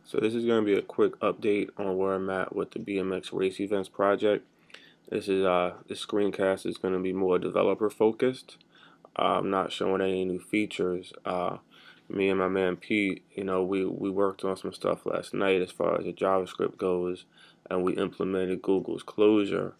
So this is going to be a quick update on where I'm at with the BMX race events project. This screencast is going to be more developer focused. I'm not showing any new features. Me and my man Pete, we worked on some stuff last night as far as the JavaScript goes, and we implemented Google's closure,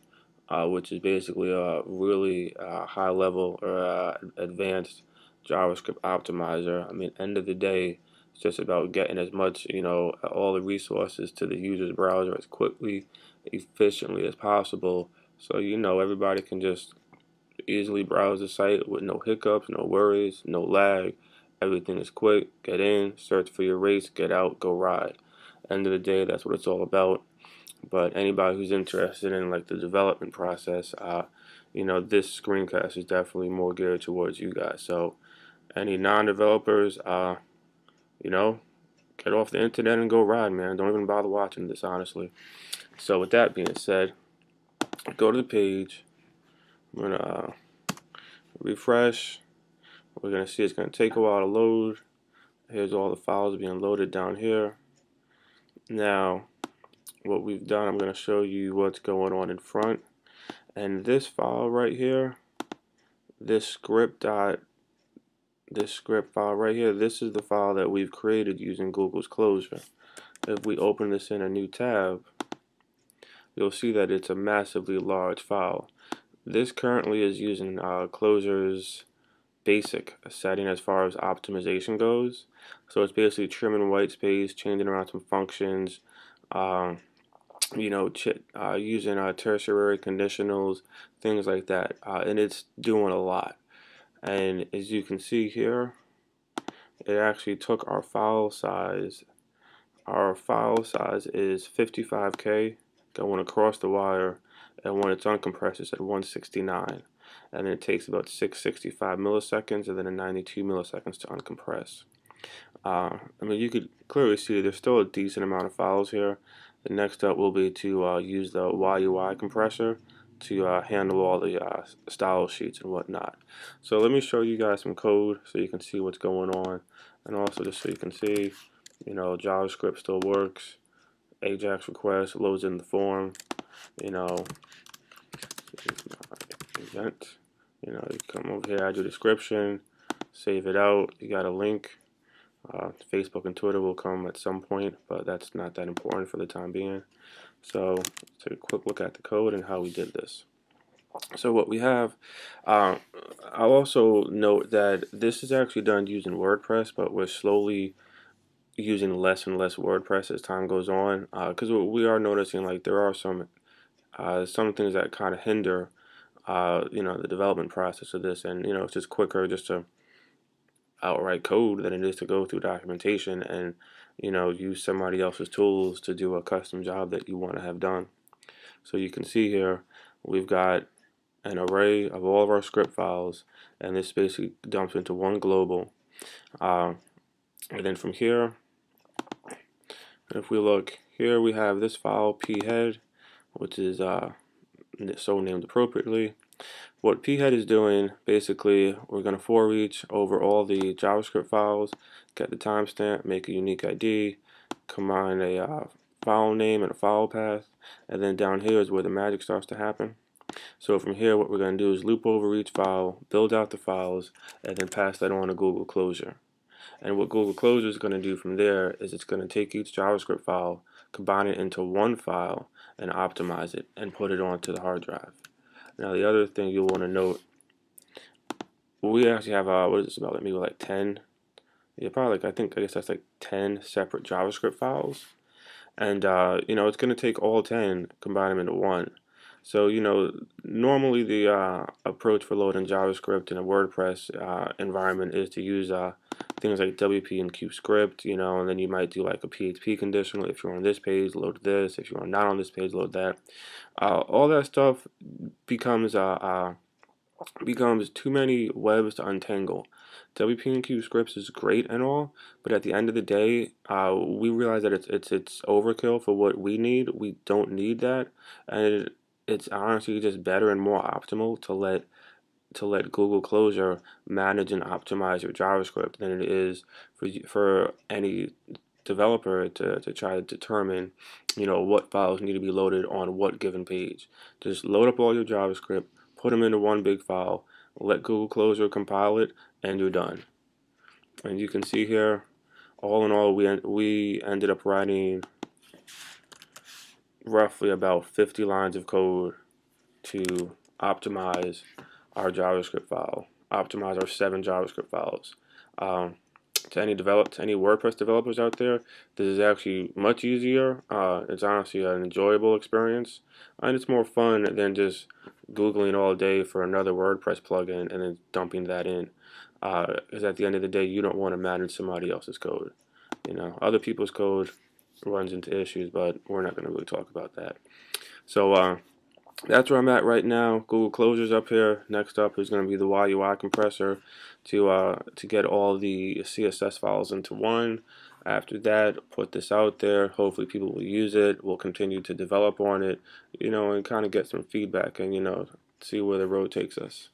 which is basically a really high level or advanced JavaScript optimizer. I mean, end of the day, it's just about getting as much, all the resources to the user's browser as quickly, efficiently as possible. So, everybody can just easily browse the site with no hiccups, no worries, no lag. Everything is quick. Get in, search for your race, get out, go ride. End of the day, that's what it's all about. But anybody who's interested in like the development process, this screencast is definitely more geared towards you guys. So any non-developers, get off the internet and go ride, man. Don't even bother watching this, honestly. So with that being said, go to the page. I'm gonna refresh. We're gonna see it's gonna take a while to load. Here's all the files being loaded down here. Now, what we've done, I'm gonna show you what's going on in front. And this file right here, this script file right here, this is the file that we've created using Google's closure. If we open this in a new tab, you'll see that it's a massively large file. This currently is using Closure's basic setting as far as optimization goes. So it's basically trimming white space, changing around some functions, using tertiary conditionals, things like that, and it's doing a lot. And as you can see here, it actually took our file size. Our file size is 55K going across the wire, and when it's uncompressed, it's at 169. And then it takes about 665 milliseconds and then 92 milliseconds to uncompress. You could clearly see there's still a decent amount of files here. The next step will be to use the YUI compressor to handle all the style sheets and whatnot. So let me show you guys some code so you can see what's going on, and also just so you can see, JavaScript still works. Ajax request loads in the form, event. You come over here, add your description, save it out. You got a link. Facebook and Twitter will come at some point, but that's not that important for the time being. So let's take a quick look at the code and how we did this. So what we have, I'll also note that this is actually done using WordPress, but we're slowly using less and less WordPress as time goes on, because we are noticing like there are some things that kind of hinder the development process of this, and it's just quicker just to outright code than it is to go through documentation and use somebody else's tools to do a custom job that you want to have done. So you can see here we've got an array of all of our script files, and this basically dumps into one global, and then from here, if we look here, we have this file phead, which is so named appropriately. What phead is doing, basically, we're going to for each over all the JavaScript files, get the timestamp, make a unique ID, combine a file name and a file path, and then down here is where the magic starts to happen. So from here, what we're going to do is loop over each file, build out the files, and then pass that on to Google Closure. And what Google Closure is going to do from there is it's going to take each JavaScript file, combine it into one file, and optimize it and put it onto the hard drive. Now the other thing you'll want to note, we actually have what is this, about maybe like 10, probably like I guess that's like 10 separate JavaScript files, and it's going to take all 10, combine them into one. So normally the approach for loading JavaScript in a WordPress environment is to use things like WP and Q script, and then you might do like a PHP conditional. If you're on this page, load this. If you're not on this page, load that. All that stuff becomes too many webs to untangle. WP and Q scripts is great and all, but at the end of the day, we realize that it's overkill for what we need. We don't need that, and it's honestly just better and more optimal to let Google Closure manage and optimize your JavaScript than it is for any developer to try to determine, what files need to be loaded on what given page. Just load up all your JavaScript, put them into one big file, let Google Closure compile it, and you're done. And you can see here, all in all, we ended up writing roughly about 50 lines of code to optimize our JavaScript file, optimize our 7 JavaScript files. To any WordPress developers out there, this is actually much easier. It's honestly an enjoyable experience, and it's more fun than just Googling all day for another WordPress plugin and then dumping that in. Because at the end of the day, you don't want to manage somebody else's code. Other people's code runs into issues, but we're not going to really talk about that. So that's where I'm at right now. Google Closure's up here. Next up is going to be the YUI compressor to get all the CSS files into one. After that, put this out there. Hopefully people will use it. We'll continue to develop on it, and kind of get some feedback and, see where the road takes us.